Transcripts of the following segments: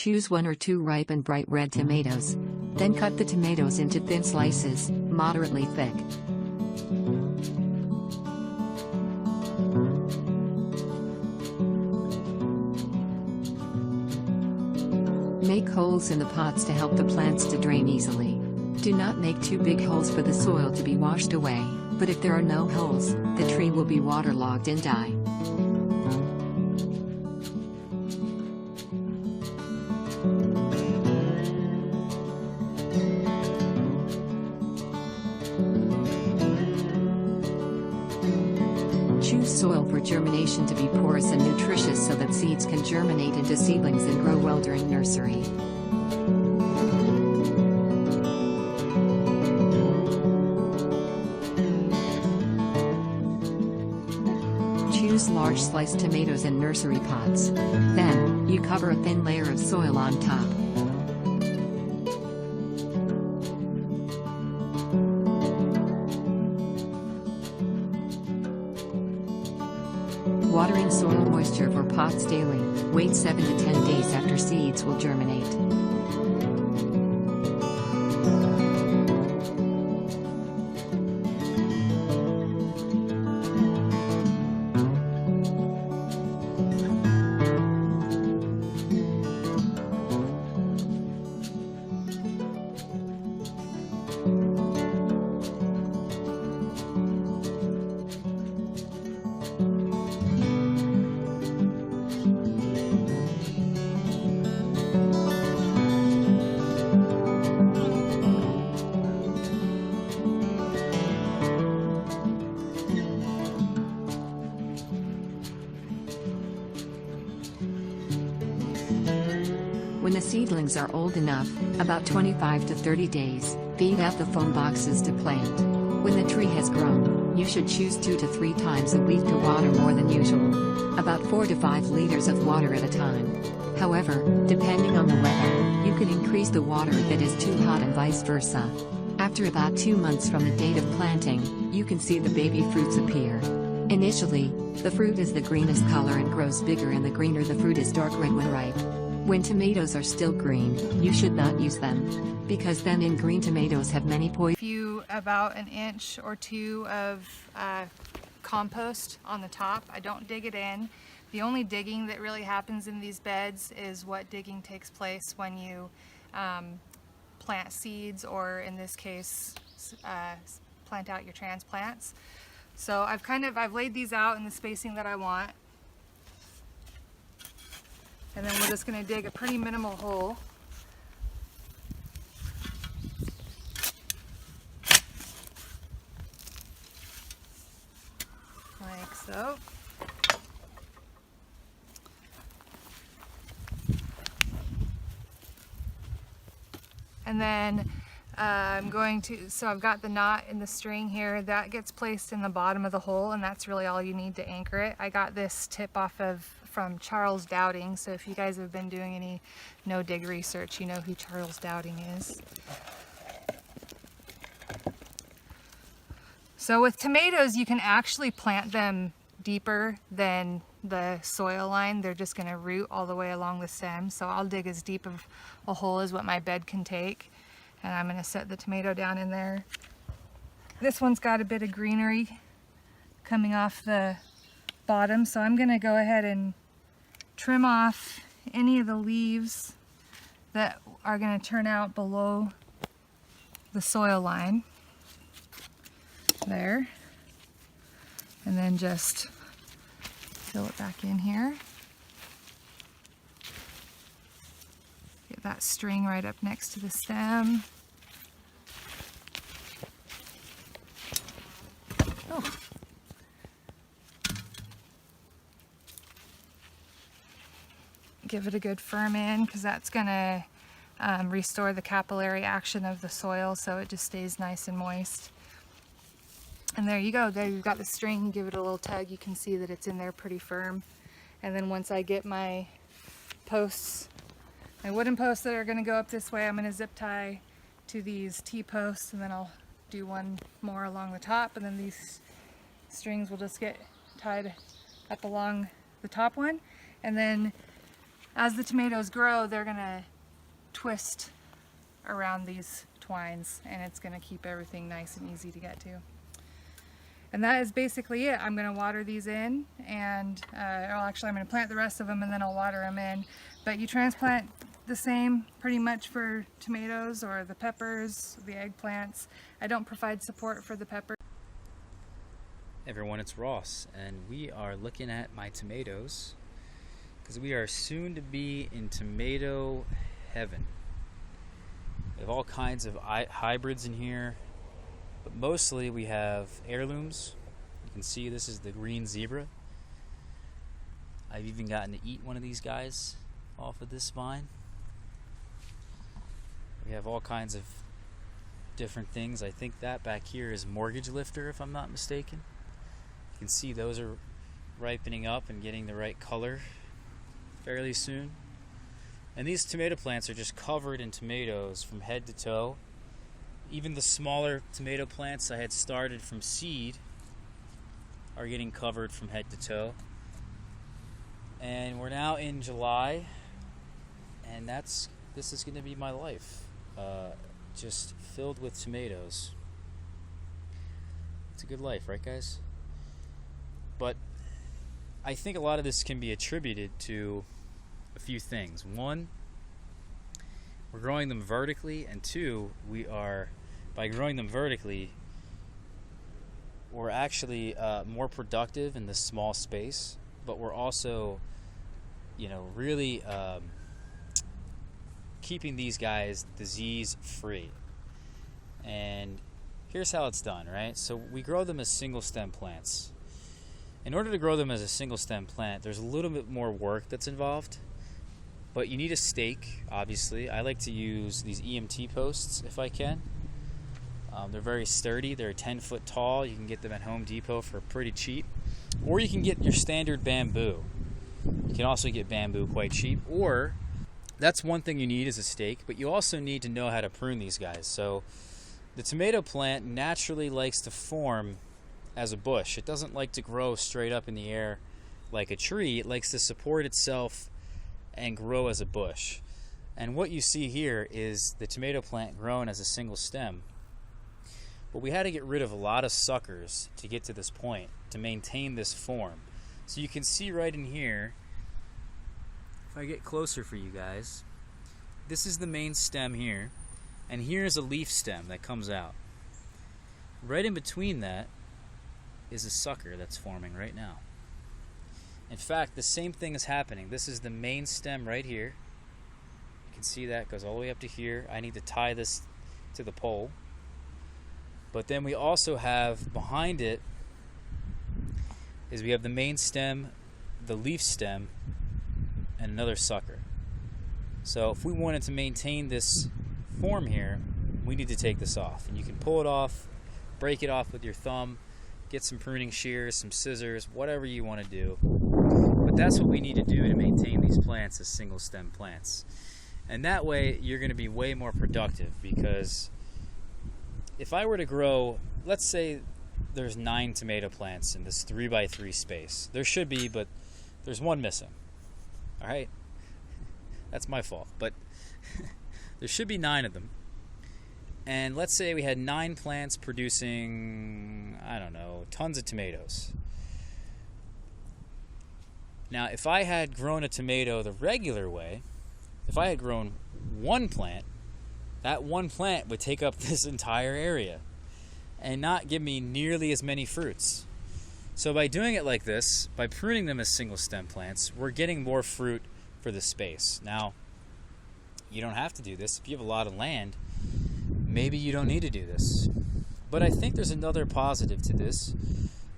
Choose 1 or 2 ripe and bright red tomatoes. Then cut the tomatoes into thin slices, moderately thick. Make holes in the pots to help the plants to drain easily. Do not make too big holes for the soil to be washed away, but if there are no holes, the tree will be waterlogged and die. Choose soil for germination to be porous and nutritious so that seeds can germinate into seedlings and grow well during nursery. Choose large sliced tomatoes in nursery pots. Then, you cover a thin layer of soil on top. Watering soil moisture for pots daily. Wait 7 to 10 days after seeds will germinate. When the seedlings are old enough, about 25 to 30 days, feed out the foam boxes to plant. When the tree has grown, you should choose 2 to 3 times a week to water more than usual. About 4 to 5 liters of water at a time. However, depending on the weather, you can increase the water if it is too hot and vice versa. After about 2 months from the date of planting, you can see the baby fruits appear. Initially, the fruit is the greenest color and grows bigger, and the greener the fruit is dark red when ripe. When tomatoes are still green, you should not use them, because then in green tomatoes have many poison. About an inch or 2 of compost on the top. I don't dig it in. The only digging that really happens in these beds is what digging takes place when you plant seeds, or in this case, plant out your transplants. So I've laid these out in the spacing that I want. And then we're just going to dig a pretty minimal hole. Like so. And then so I've got the knot in the string here that gets placed in the bottom of the hole, and that's really all you need to anchor it. I got this tip from Charles Dowding, so if you guys have been doing any no-dig research, you know who Charles Dowding is. So with tomatoes, you can actually plant them deeper than the soil line. They're just going to root all the way along the stem, so I'll dig as deep of a hole as what my bed can take, and I'm going to set the tomato down in there. This one's got a bit of greenery coming off the bottom, so I'm going to go ahead and trim off any of the leaves that are going to turn out below the soil line there, and then just fill it back in here. Get that string right up next to the stem. Oh. Give it a good firm in, because that's going to restore the capillary action of the soil, so it just stays nice and moist. And there you go. There you've got the string. You give it a little tug, you can see that it's in there pretty firm. And then once I get my posts, my wooden posts that are going to go up this way, I'm going to zip tie to these T-posts, and then I'll do one more along the top, and then these strings will just get tied up along the top one. And then as the tomatoes grow, they're gonna twist around these twines, and it's gonna keep everything nice and easy to get to. And that is basically it. I'm gonna water these in, and actually I'm gonna plant the rest of them and then I'll water them in. But you transplant the same pretty much for tomatoes or the peppers, the eggplants. I don't provide support for the pepper. Hey everyone, it's Ross, and we are looking at my tomatoes because we are soon to be in tomato heaven. We have all kinds of hybrids in here, but mostly we have heirlooms. You can see this is the green zebra. I've even gotten to eat one of these guys off of this vine. We have all kinds of different things. I think that back here is mortgage lifter, if I'm not mistaken. You can see those are ripening up and getting the right color fairly soon. And these tomato plants are just covered in tomatoes from head to toe. Even the smaller tomato plants I had started from seed are getting covered from head to toe. And we're now in July, and this is going to be my life, just filled with tomatoes. It's a good life, right guys? But I think a lot of this can be attributed to a few things. One, we're growing them vertically, and two, by growing them vertically, we're actually more productive in this small space, but we're also, really keeping these guys disease free. And here's how it's done, right? So we grow them as single stem plants. In order to grow them as a single stem plant, there's a little bit more work that's involved, but you need a stake, obviously. I like to use these EMT posts if I can. They're very sturdy. They're 10 foot tall. You can get them at Home Depot for pretty cheap, or you can get your standard bamboo. You can also get bamboo quite cheap, or that's one thing you need is a stake, but you also need to know how to prune these guys. So the tomato plant naturally likes to form as a bush. It doesn't like to grow straight up in the air like a tree. It likes to support itself and grow as a bush. And what you see here is the tomato plant grown as a single stem. But we had to get rid of a lot of suckers to get to this point, to maintain this form. So you can see right in here, if I get closer for you guys, this is the main stem here, and here's a leaf stem that comes out. Right in between that is a sucker that's forming right now. In fact, the same thing is happening. This is the main stem right here. You can see that goes all the way up to here. I need to tie this to the pole. But then we also have behind it is we have the main stem, the leaf stem, and another sucker. So if we wanted to maintain this form here, we need to take this off. And you can pull it off, break it off with your thumb, get some pruning shears, some scissors, whatever you want to do. But that's what we need to do to maintain these plants as single stem plants. And that way you're going to be way more productive, because if I were to grow, let's say there's 9 tomato plants in this 3x3 space. There should be, but there's one missing. All right? That's my fault. But there should be 9 of them. And let's say we had 9 plants producing, I don't know, tons of tomatoes. Now, if I had grown a tomato the regular way, if I had grown one plant, that one plant would take up this entire area and not give me nearly as many fruits. So by doing it like this, by pruning them as single stem plants, we're getting more fruit for the space. Now, you don't have to do this. If you have a lot of land, maybe you don't need to do this. But I think there's another positive to this,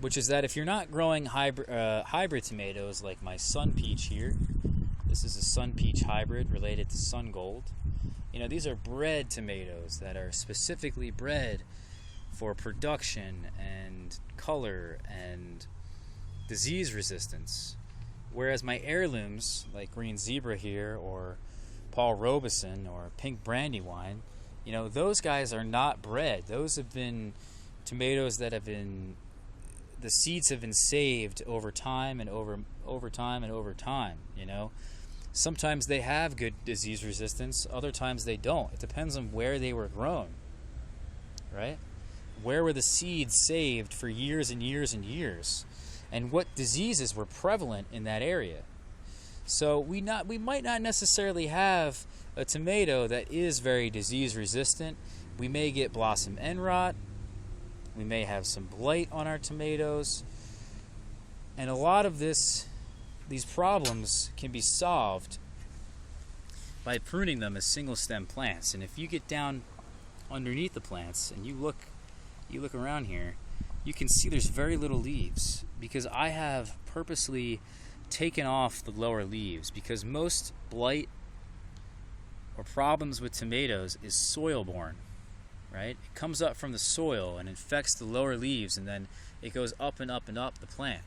which is that if you're not growing hybrid tomatoes like my Sun Peach here, this is a Sun Peach hybrid related to Sun Gold. These are bred tomatoes that are specifically bred for production and color and disease resistance. Whereas my heirlooms, like Green Zebra here, or Paul Robeson, or Pink Brandywine, those guys are not bred. Those have been tomatoes that have been, the seeds have been saved over time and over time and over time, Sometimes they have good disease resistance, other times they don't. It depends on where they were grown, right? Where were the seeds saved for years and years and years? And what diseases were prevalent in that area? So we might not necessarily have a tomato that is very disease resistant. We may get blossom end rot. We may have some blight on our tomatoes. And a lot of these problems can be solved by pruning them as single stem plants. And if you get down underneath the plants and you look around here, you can see there's very little leaves, because I have purposely taken off the lower leaves, because most blight or problems with tomatoes is soil borne, right? It comes up from the soil and infects the lower leaves, and then it goes up and up and up the plant,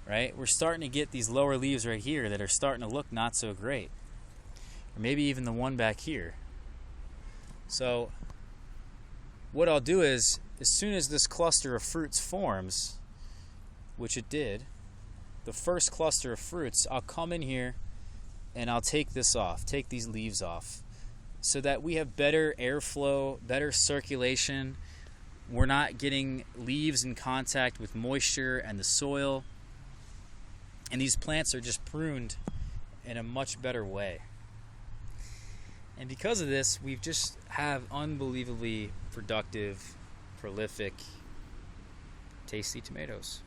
right? We're starting to get these lower leaves right here that are starting to look not so great, or maybe even the one back here. So what I'll do is, as soon as this cluster of fruits forms, which it did, the first cluster of fruits, I'll come in here and I'll take this off, take these leaves off, so that we have better airflow, better circulation. We're not getting leaves in contact with moisture and the soil. And these plants are just pruned in a much better way. And because of this, we just have unbelievably productive, prolific, tasty tomatoes.